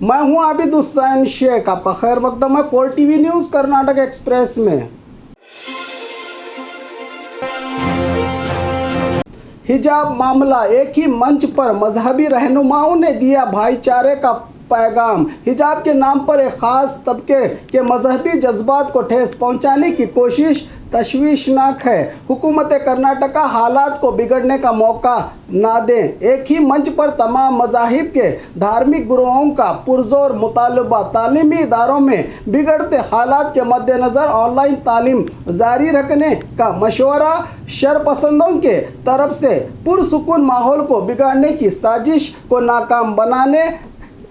मैं हूं आबिद हुसैन शेख, आपका खैर मकदम है 4TV न्यूज़ कर्नाटक एक्सप्रेस में। हिजाब मामला, एक ही मंच पर मजहबी रहनुमाओं ने दिया भाईचारे का पैगाम। हिजाब के नाम पर एक ख़ास तबके के मजहबी जज्बात को ठेस पहुंचाने की कोशिश तशवीशनाक है। हुकूमत कर्नाटक हालात को बिगड़ने का मौका ना दें। एक ही मंच पर तमाम मज़ाहिब के धार्मिक गुरुओं का पुरजोर मुतालबा, तालीमी इदारों में बिगड़ते हालात के मद्देनज़र ऑनलाइन तालीम जारी रखने का मशवरा शरपसंदों के तरफ से पुरसुकून माहौल को बिगाड़ने की साजिश को नाकाम बनाने,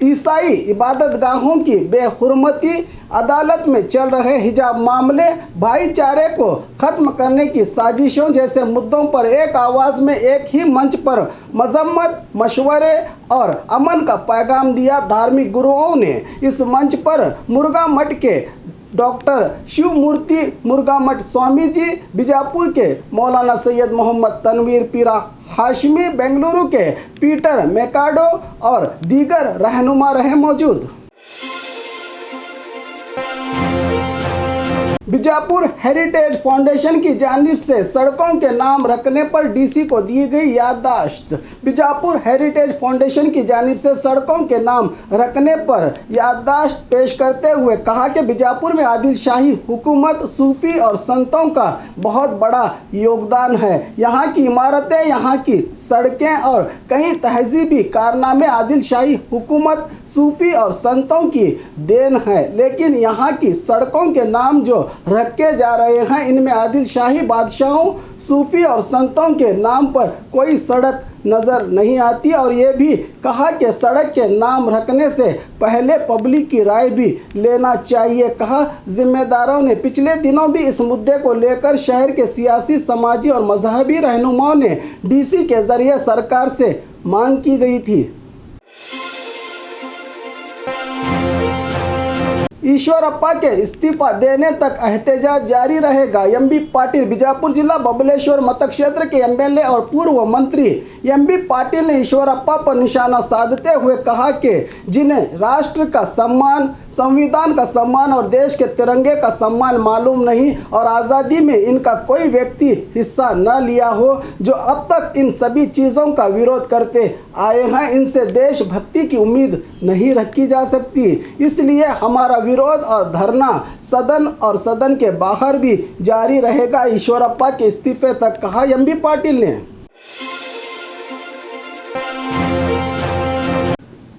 ईसाई इबादतगाहों की बेहुरमती, अदालत में चल रहे हिजाब मामले, भाईचारे को ख़त्म करने की साजिशों जैसे मुद्दों पर एक आवाज़ में एक ही मंच पर मजम्मत, मशवरे और अमन का पैगाम दिया। धार्मिक गुरुओं ने इस मंच पर मुर्गा मठ के डॉक्टर शिवमूर्ति मुर्गामठ स्वामी जी, बीजापुर के मौलाना सैयद मोहम्मद तनवीर पीरा हाशमी, बेंगलुरु के पीटर मेकाडो और दीगर रहनुमा रहे मौजूद। बीजापुर हेरिटेज फाउंडेशन की जानिब से सड़कों के नाम रखने पर डीसी को दी गई याददाश्त। बीजापुर हेरिटेज फाउंडेशन की जानिब से सड़कों के नाम रखने पर याददाश्त पेश करते हुए कहा कि बीजापुर में आदिल शाही हुकूमत, सूफी और संतों का बहुत बड़ा योगदान है। यहाँ की इमारतें, यहाँ की सड़कें और कई तहजीबी कारनामे आदिल शाही हुकूमत, सूफी और संतों की देन है। लेकिन यहाँ की सड़कों के नाम जो रखे जा रहे हैं, इनमें आदिल शाही बादशाहों, सूफी और संतों के नाम पर कोई सड़क नज़र नहीं आती। और ये भी कहा कि सड़क के नाम रखने से पहले पब्लिक की राय भी लेना चाहिए। कहा जिम्मेदारों ने पिछले दिनों भी इस मुद्दे को लेकर शहर के सियासी, समाजी और मजहबी रहनुमाओं ने डीसी के ज़रिए सरकार से मांग की गई थी। ईश्वरप्पा के इस्तीफा देने तक एहतजाज जारी रहेगा। एमबी पाटिल, बीजापुर जिला बबलेश्वर मतक्षेत्र के एमएलए और पूर्व मंत्री एमबी पाटिल ने ईश्वरप्पा पर निशाना साधते हुए कहा कि जिन्हें राष्ट्र का सम्मान, संविधान का सम्मान और देश के तिरंगे का सम्मान मालूम नहीं और आज़ादी में इनका कोई व्यक्ति हिस्सा न लिया हो, जो अब तक इन सभी चीज़ों का विरोध करते आए हैं, इनसे देशभक्ति की उम्मीद नहीं रखी जा सकती। इसलिए हमारा विरोध और धरना सदन और सदन के बाहर भी जारी रहेगा, ईश्वरप्पा के इस्तीफे तक कहा एमबी पाटिल ने।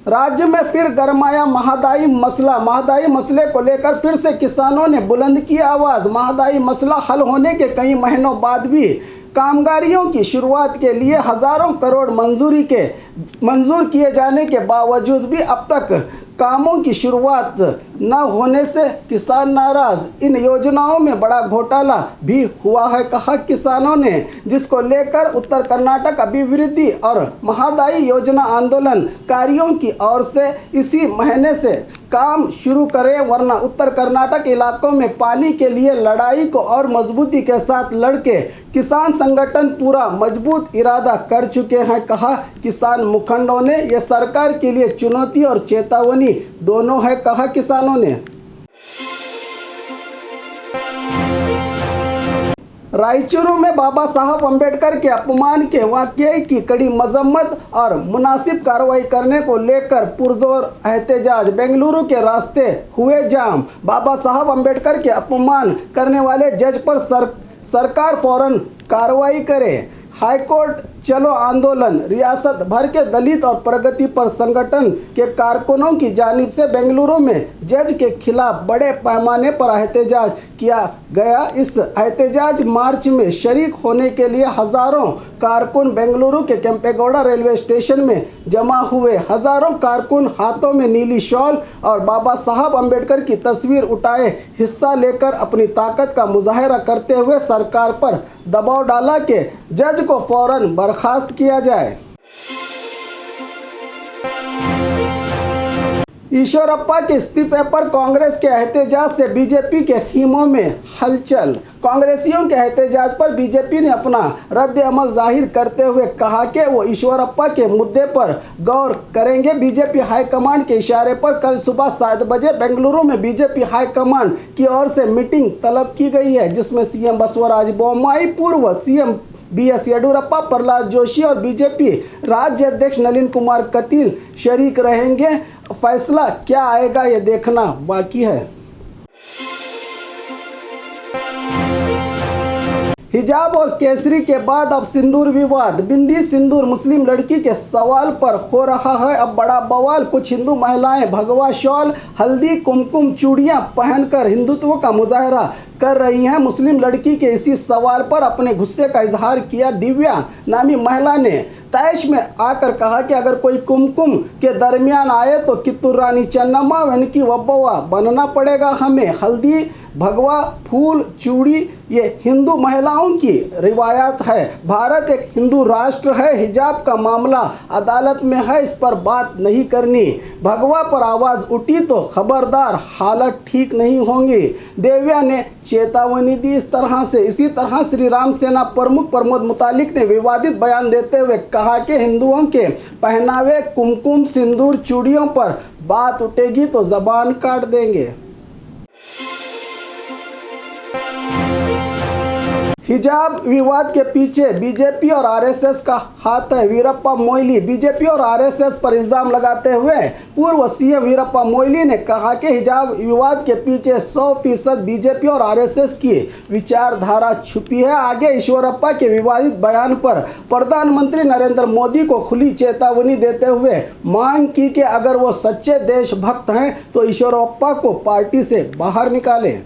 राज्य में फिर गरमाया महंगाई मसला। महंगाई मसले को लेकर फिर से किसानों ने बुलंद की आवाज़। महंगाई मसला हल होने के कई महीनों बाद भी कामगारियों की शुरुआत के लिए हज़ारों करोड़ मंजूर किए जाने के बावजूद भी अब तक कामों की शुरुआत न होने से किसान नाराज़। इन योजनाओं में बड़ा घोटाला भी हुआ है, कहा किसानों ने, जिसको लेकर उत्तर कर्नाटक अभिवृद्धि और महंगाई योजना आंदोलनकारियों की ओर से इसी महीने से काम शुरू करें, वरना उत्तर कर्नाटक इलाकों में पानी के लिए लड़ाई को और मजबूती के साथ लड़के किसान संगठन पूरा मजबूत इरादा कर चुके हैं, कहा किसान मुखंडों ने। यह सरकार के लिए चुनौती और चेतावनी दोनों है, कहा किसानों ने। रायचूरू में बाबा साहब अंबेडकर के अपमान के वाक़ये की कड़ी मजम्मत और मुनासिब कार्रवाई करने को लेकर पुरजोर एहतजाज। बेंगलुरु के रास्ते हुए जाम। बाबा साहब अंबेडकर के अपमान करने वाले जज पर सरकार फौरन कार्रवाई करे। हाईकोर्ट चलो आंदोलन। रियासत भर के दलित और प्रगतिपर संगठन के कारकुनों की जानिब से बेंगलुरु में जज के खिलाफ बड़े पैमाने पर एहतजाज किया गया। इस एहतजाज मार्च में शरीक होने के लिए हज़ारों कारकुन बेंगलुरु के केंपेगौड़ा रेलवे स्टेशन में जमा हुए। हज़ारों कारकुन हाथों में नीली शॉल और बाबा साहब अंबेडकर की तस्वीर उठाए हिस्सा लेकर अपनी ताकत का मुजाहरा करते हुए सरकार पर दबाव डाला कि जज को फौरन बर्खास्त किया जाए। ईश्वरप्पा के इस्तीफे पर कांग्रेस के एहतजाज से बीजेपी के खीमों में हलचल। कांग्रेसियों के एहतजाज पर बीजेपी ने अपना रद्द-ए-अमल जाहिर करते हुए कहा कि वो ईश्वरप्पा के मुद्दे पर गौर करेंगे। बीजेपी हाईकमांड के इशारे पर कल सुबह 7 बजे बेंगलुरु में बीजेपी हाईकमांड की ओर से मीटिंग तलब की गई है, जिसमें सीएम बसवराज बोम्मई, पूर्व सीएम BS येडियुरप्पा, प्रहलाद जोशी और बीजेपी राज्य अध्यक्ष नलिन कुमार कटील शरीक रहेंगे। फैसला क्या आएगा ये देखना बाकी है। हिजाब और केसरी के बाद अब सिंदूर विवाद। बिंदी सिंदूर मुस्लिम लड़की के सवाल पर हो रहा है अब बड़ा बवाल। कुछ हिंदू महिलाएं भगवा शॉल, हल्दी, कुमकुम, चूड़ियां पहनकर हिंदुत्व का मुजाहरा कर रही हैं। मुस्लिम लड़की के इसी सवाल पर अपने गुस्से का इजहार किया दिव्या नामी महिला ने तैश में आकर कहा कि अगर कोई कुमकुम के दरमियान आए तो कित्तूर रानी चन्नम्मा वेनकी वब्बवा बनना पड़ेगा हमें। हल्दी, भगवा, फूल, चूड़ी ये हिंदू महिलाओं की रिवायत है। भारत एक हिंदू राष्ट्र है। हिजाब का मामला अदालत में है, इस पर बात नहीं करनी। भगवा पर आवाज़ उठी तो खबरदार, हालत ठीक नहीं होंगी। दिव्या ने चेतावनी दी। इसी तरह श्री राम सेना प्रमुख प्रमोद मुतालिक ने विवादित बयान देते हुए कहा कि हिंदुओं के पहनावे, कुमकुम, सिंदूर, चूड़ियों पर बात उठेगी तो जबान काट देंगे। हिजाब विवाद के पीछे बीजेपी और आरएसएस का हाथ है। वीरप्पा मोइली बीजेपी और आरएसएस पर इल्जाम लगाते हुए पूर्व सीएम वीरप्पा मोइली ने कहा कि हिजाब विवाद के पीछे 100% बीजेपी और आरएसएस की विचारधारा छुपी है। आगे ईश्वरप्पा के विवादित बयान पर प्रधानमंत्री नरेंद्र मोदी को खुली चेतावनी देते हुए मांग की कि अगर वो सच्चे देशभक्त हैं तो ईश्वरप्पा को पार्टी से बाहर निकालें।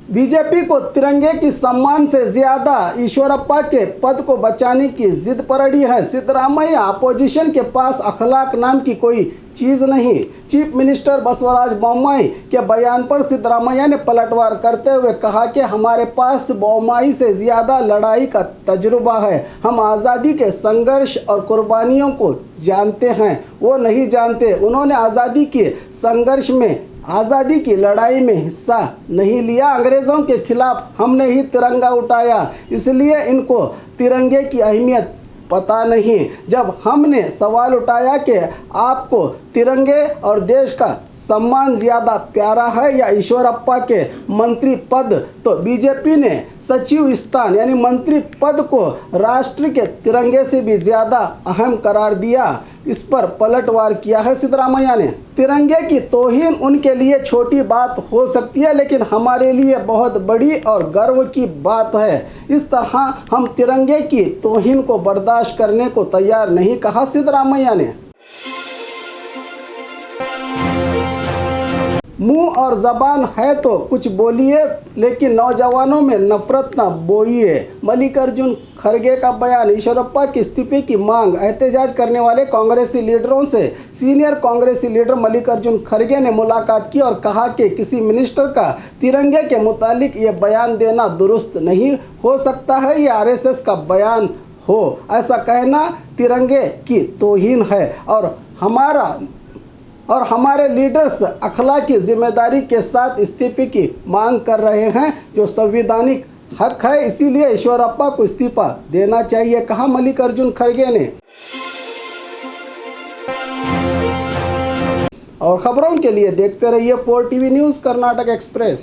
बीजेपी को तिरंगे की सम्मान से ज्यादा ईश्वरप्पा के पद को बचाने की जिद पकड़ी है। सिद्धरामैया अपोजिशन के पास अखलाक नाम की कोई चीज़ नहीं। चीफ मिनिस्टर बसवराज बोम्मई के बयान पर सिद्धरामैया ने पलटवार करते हुए कहा कि हमारे पास बोम्मई से ज़्यादा लड़ाई का तजुर्बा है। हम आज़ादी के संघर्ष और कुर्बानियों को जानते हैं, वो नहीं जानते। उन्होंने आज़ादी के संघर्ष में, आज़ादी की लड़ाई में हिस्सा नहीं लिया। अंग्रेज़ों के खिलाफ हमने ही तिरंगा उठाया, इसलिए इनको तिरंगे की अहमियत पता नहीं। जब हमने सवाल उठाया कि आपको तिरंगे और देश का सम्मान ज़्यादा प्यारा है या ईश्वरप्पा के मंत्री पद, तो बीजेपी ने सचिव स्थान यानी मंत्री पद को राष्ट्र के तिरंगे से भी ज़्यादा अहम करार दिया। इस पर पलटवार किया है सिद्धरामैया ने। तिरंगे की तौहीन उनके लिए छोटी बात हो सकती है, लेकिन हमारे लिए बहुत बड़ी और गर्व की बात है। इस तरह हम तिरंगे की तौहीन को बर्दाश्त करने को तैयार नहीं, कहा सिद्धरामैया ने। मुंह और जबान है तो कुछ बोलिए, लेकिन नौजवानों में नफरत न बोइए। मल्लिकार्जुन खड़गे का बयान। ईश्वरप्पा के इस्तीफे की मांग। एहतजाज करने वाले कांग्रेसी लीडरों से सीनियर कांग्रेसी लीडर मल्लिकार्जुन खड़गे ने मुलाकात की और कहा कि किसी मिनिस्टर का तिरंगे के मुतालिक ये बयान देना दुरुस्त नहीं हो सकता है। ये आरएसएस का बयान हो, ऐसा कहना तिरंगे की तौहीन है और हमारे लीडर्स अखलाकी जिम्मेदारी के साथ इस्तीफे की मांग कर रहे हैं, जो संवैधानिक हक है। इसीलिए ईश्वरप्पा को इस्तीफा देना चाहिए, कहा मल्लिकार्जुन खड़गे ने। और खबरों के लिए देखते रहिए 4 TV न्यूज़ कर्नाटक एक्सप्रेस।